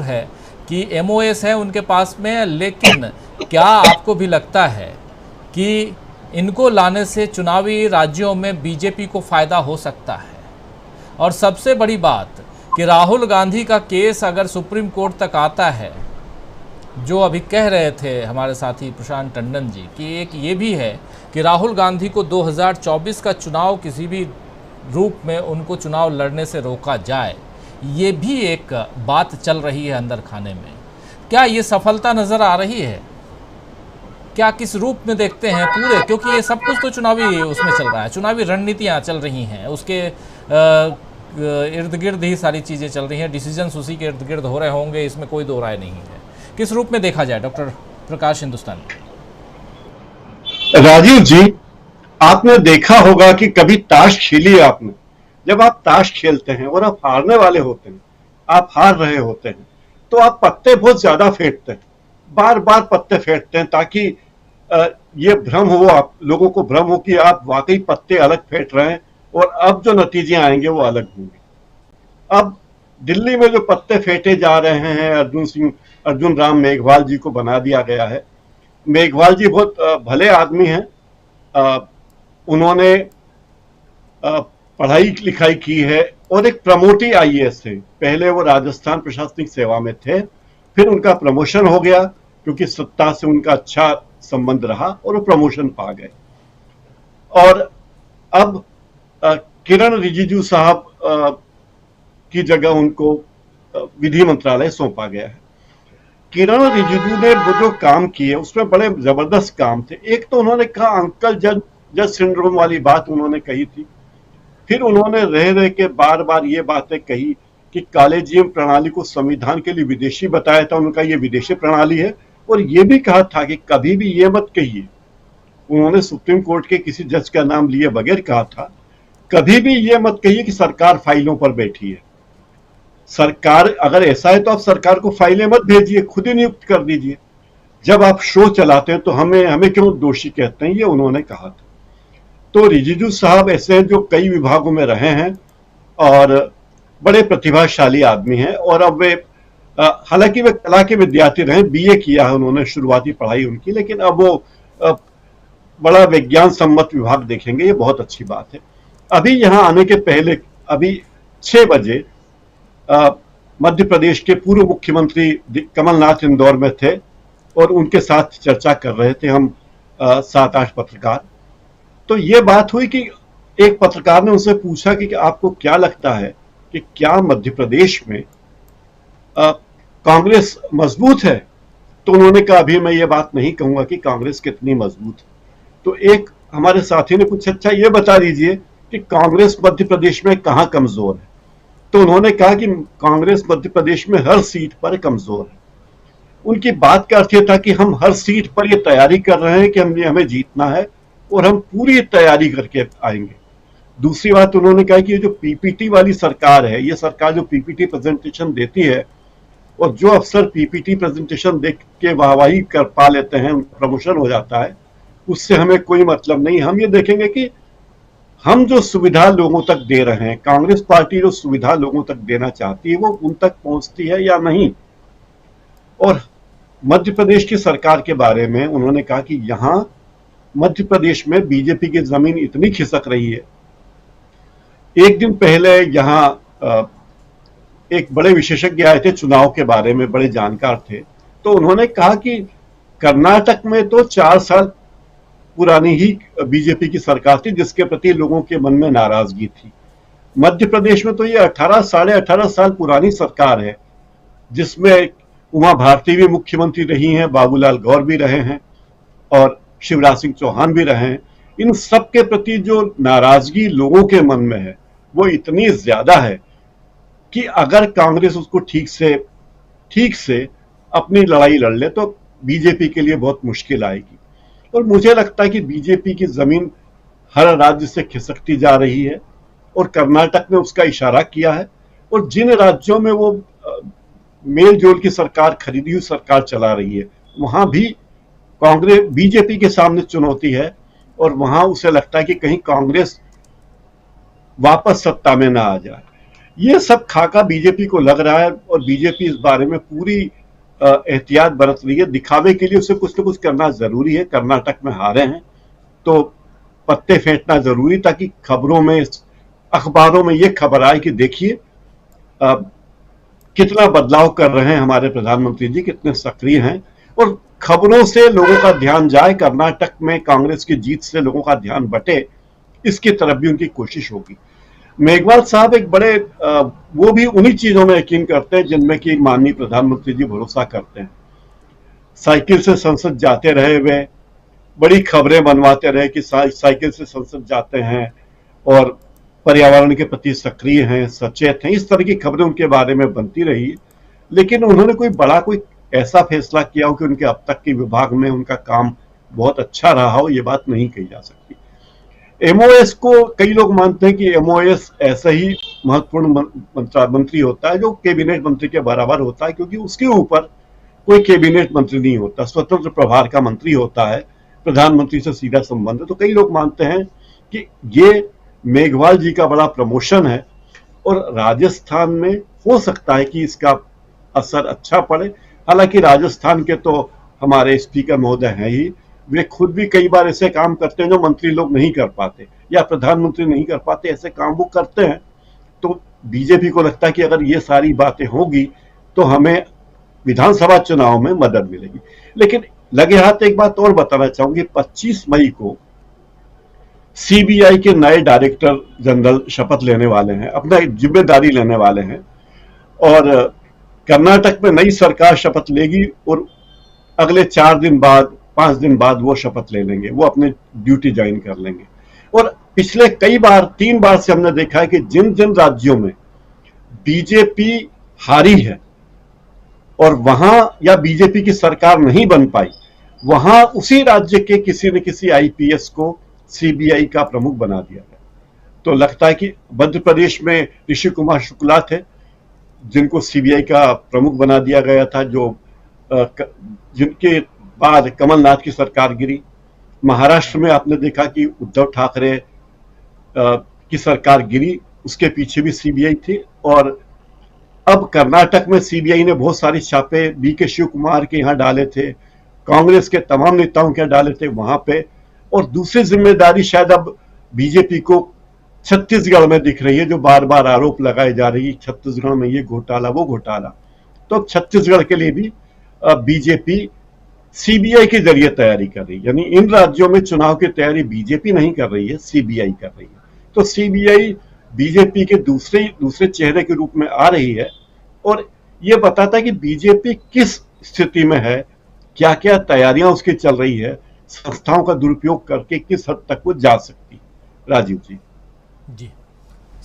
है कि एमओएस है उनके पास में, लेकिन क्या आपको भी लगता है कि इनको लाने से चुनावी राज्यों में बीजेपी को फायदा हो सकता है? और सबसे बड़ी बात कि राहुल गांधी का केस अगर सुप्रीम कोर्ट तक आता है, जो अभी कह रहे थे हमारे साथी प्रशांत टंडन जी, कि एक ये भी है कि राहुल गांधी को 2024 का चुनाव किसी भी रूप में उनको चुनाव लड़ने से रोका जाए, ये भी एक बात चल रही है अंदर खाने में। क्या ये सफलता नज़र आ रही है? क्या किस रूप में देखते हैं पूरे, क्योंकि ये सब कुछ तो चुनावी उसमें चल रहा है, चुनावी रणनीतियाँ चल रही हैं, उसके इर्द गिर्द ही सारी चीज़ें चल रही हैं, डिसीजंस उसी के इर्द गिर्द हो रहे होंगे, इसमें कोई दो राय नहीं है। किस रूप में देखा जाए डॉक्टर प्रकाश हिंदुस्तानी? राजीव जी, आपने देखा होगा कि कभी ताश खेली है आपने? जब आप ताश खेलते हैं और आप हारने वाले होते हैं, आप हार रहे होते हैं, तो आप पत्ते बहुत ज्यादा फेंटते हैं, बार बार पत्ते फेंटते हैं, ताकि ये भ्रम हो, आप लोगों को भ्रम हो कि आप वाकई पत्ते अलग फेंट रहे हैं और अब जो नतीजे आएंगे वो अलग होंगे। अब दिल्ली में जो पत्ते फेंटे जा रहे हैं, अर्जुन राम मेघवाल जी को बना दिया गया है। मेघवाल जी बहुत भले आदमी हैं, उन्होंने पढ़ाई लिखाई की है और एक प्रमोटी आईएएस थे। पहले वो राजस्थान प्रशासनिक सेवा में थे, फिर उनका प्रमोशन हो गया क्योंकि सत्ता से उनका अच्छा संबंध रहा और वो प्रमोशन पा गए। और अब किरण रिजिजू साहब की जगह उनको विधि मंत्रालय सौंपा गया है। किरण रिजिजू ने वो जो काम किए उसमें बड़े जबरदस्त काम थे। एक तो उन्होंने कहा अंकल जज सिंड्रोम वाली बात उन्होंने कही थी। फिर उन्होंने रह रह के बार बार ये बातें कही कि कॉलेजियम प्रणाली को संविधान के लिए विदेशी बताया था, उनका ये विदेशी प्रणाली है। और ये भी कहा था कि कभी भी ये मत कहिए, उन्होंने सुप्रीम कोर्ट के किसी जज का नाम लिए बगैर कहा था, कभी भी ये मत कहिए कि सरकार फाइलों पर बैठी है। सरकार अगर ऐसा है तो आप सरकार को फाइलें मत भेजिए, खुद ही नियुक्त कर दीजिए। जब आप शो चलाते हैं तो हमें क्यों दोषी कहते हैं, ये उन्होंने कहा था। तो रिजिजू साहब ऐसे हैं जो कई विभागों में रहे हैं और बड़े प्रतिभाशाली आदमी हैं। और अब वे हालांकि वे कला के विद्यार्थी रहे, बीए किया है उन्होंने, शुरुआती पढ़ाई उनकी, लेकिन अब वो बड़ा विज्ञान सम्मत विभाग देखेंगे, ये बहुत अच्छी बात है। अभी यहां आने के पहले अभी 6 बजे मध्य प्रदेश के पूर्व मुख्यमंत्री कमलनाथ इंदौर में थे और उनके साथ चर्चा कर रहे थे हम 7-8 पत्रकार। तो ये बात हुई कि एक पत्रकार ने उनसे पूछा कि आपको क्या लगता है कि क्या मध्य प्रदेश में कांग्रेस मजबूत है? तो उन्होंने कहा अभी मैं ये बात नहीं कहूंगा कि कांग्रेस कितनी मजबूत है। तो एक हमारे साथी ने पूछा अच्छा ये बता दीजिए कि कांग्रेस मध्य प्रदेश में कहां कमजोर है? तो उन्होंने कहा कि कांग्रेस मध्य प्रदेश में हर सीट पर कमजोर है। उनकी बात का अर्थ यह था कि हम हर सीट पर ये तैयारी कर रहे हैं कि हमें जीतना है और हम पूरी तैयारी करके आएंगे। दूसरी बात उन्होंने कहा कि ये जो पीपीटी वाली सरकार है, ये सरकार जो पीपीटी प्रेजेंटेशन देती है और जो अफसर पीपीटी प्रेजेंटेशन देख के वाहवाही कर पा लेते हैं, प्रमोशन हो जाता है, उससे हमें कोई मतलब नहीं। हम ये देखेंगे कि हम जो सुविधा लोगों तक दे रहे हैं, कांग्रेस पार्टी जो सुविधा लोगों तक देना चाहती है वो उन तक पहुंचती है या नहीं। और मध्य प्रदेश की सरकार के बारे में उन्होंने कहा कि यहां मध्य प्रदेश में बीजेपी की जमीन इतनी खिसक रही है। एक दिन पहले यहां एक बड़े विशेषज्ञ आए थे चुनाव के बारे में, बड़े जानकार थे। तो उन्होंने कहा कि कर्नाटक में तो 4 साल पुरानी ही बीजेपी की सरकार थी जिसके प्रति लोगों के मन में नाराजगी थी। मध्य प्रदेश में तो ये 18 साल पुरानी सरकार है जिसमें उमा भारती भी मुख्यमंत्री रही हैं, बाबूलाल गौर भी रहे हैं और शिवराज सिंह चौहान भी रहे हैं। इन सब के प्रति जो नाराजगी लोगों के मन में है वो इतनी ज्यादा है कि अगर कांग्रेस उसको ठीक से अपनी लड़ाई लड़ ले तो बीजेपी के लिए बहुत मुश्किल आएगी। और मुझे लगता है कि बीजेपी की जमीन हर राज्य से खिसकती जा रही है और कर्नाटक ने उसका इशारा किया है। और जिन राज्यों में वो मेल जोल की सरकार, खरीदी हुई सरकार चला रही है, वहां भी कांग्रेस बीजेपी के सामने चुनौती है और वहां उसे लगता है कि कहीं कांग्रेस वापस सत्ता में ना आ जाए। ये सब खाका बीजेपी को लग रहा है और बीजेपी इस बारे में पूरी एहतियात बरत रही है। दिखावे के लिए उसे कुछ न कुछ करना जरूरी है। कर्नाटक में हारे हैं तो पत्ते फेंटना जरूरी, ताकि खबरों में, अखबारों में ये खबर आए कि देखिए कितना बदलाव कर रहे हैं हमारे प्रधानमंत्री जी, कितने सक्रिय हैं, और खबरों से लोगों का ध्यान जाए, कर्नाटक में कांग्रेस की जीत से लोगों का ध्यान बटे, इसकी तरफ भी उनकी कोशिश होगी। मेघवाल साहब एक बड़े वो भी उन्हीं चीजों में यकीन करते हैं जिनमें कि माननीय प्रधानमंत्री जी भरोसा करते हैं। साइकिल से संसद जाते रहे, वे बड़ी खबरें बनवाते रहे कि साइकिल से संसद जाते हैं और पर्यावरण के प्रति सक्रिय हैं, सचेत हैं, इस तरह की खबरें उनके बारे में बनती रही। लेकिन उन्होंने कोई ऐसा फैसला किया हो कि उनके अब तक के विभाग में उनका काम बहुत अच्छा रहा हो, ये बात नहीं कही जा सकती। एमओएस को कई लोग मानते हैं कि एमओएस ऐसा ही महत्वपूर्ण मंत्री होता है जो कैबिनेट मंत्री के बराबर होता है, क्योंकि उसके ऊपर कोई कैबिनेट मंत्री नहीं होता, स्वतंत्र प्रभार का मंत्री होता है, प्रधानमंत्री से सीधा संबंध है। तो कई लोग मानते हैं कि ये मेघवाल जी का बड़ा प्रमोशन है और राजस्थान में हो सकता है कि इसका असर अच्छा पड़े। हालांकि राजस्थान के तो हमारे स्पीकर महोदय हैं ही, वे खुद भी कई बार ऐसे काम करते हैं जो मंत्री लोग नहीं कर पाते या प्रधानमंत्री नहीं कर पाते, ऐसे काम वो करते हैं। तो बीजेपी को लगता है कि अगर ये सारी बातें होगी तो हमें विधानसभा चुनाव में मदद मिलेगी। लेकिन लगे हाथ एक बात और बताना चाहूंगी, 25 मई को सीबीआई के नए डायरेक्टर जनरल शपथ लेने वाले हैं, अपना जिम्मेदारी लेने वाले हैं, और कर्नाटक में नई सरकार शपथ लेगी और अगले 4 दिन बाद 5 दिन बाद वो शपथ ले लेंगे, वो अपने ड्यूटी ज्वाइन कर लेंगे। और पिछले कई बार 3 बार से हमने देखा है कि जिन जिन राज्यों में बीजेपी हारी है और वहां या बीजेपी की सरकार नहीं बन पाई, वहां उसी राज्य के किसी न किसी आईपीएस को सीबीआई का प्रमुख बना दिया गया। तो लगता है कि मध्य प्रदेश में ऋषि कुमार शुक्ला थे जिनको सीबीआई का प्रमुख बना दिया गया था, जो जिनके बाद कमलनाथ की सरकार गिरी। महाराष्ट्र में आपने देखा कि उद्धव ठाकरे की सरकार गिरी, उसके पीछे भी सीबीआई थी। और अब कर्नाटक में सीबीआई ने बहुत सारे छापे बीके शिव कुमार के यहाँ डाले थे, कांग्रेस के तमाम नेताओं के डाले थे वहां पे। और दूसरी जिम्मेदारी शायद अब बीजेपी को छत्तीसगढ़ में दिख रही है, जो बार बार आरोप लगाए जा रही है छत्तीसगढ़ में ये घोटाला वो घोटाला। तो अब छत्तीसगढ़ के लिए भी बीजेपी सीबीआई के जरिए तैयारी कर रही है, यानी इन राज्यों में चुनाव की तैयारी बीजेपी नहीं कर रही है, सीबीआई कर रही है। तो सीबीआई बीजेपी के दूसरे चेहरे के रूप में आ रही है और ये बताता है कि बीजेपी किस स्थिति में है, क्या क्या तैयारियां उसकी चल रही है, संस्थाओं का दुरुपयोग करके किस हद तक वो जा सकती है। राजीव जी। जी।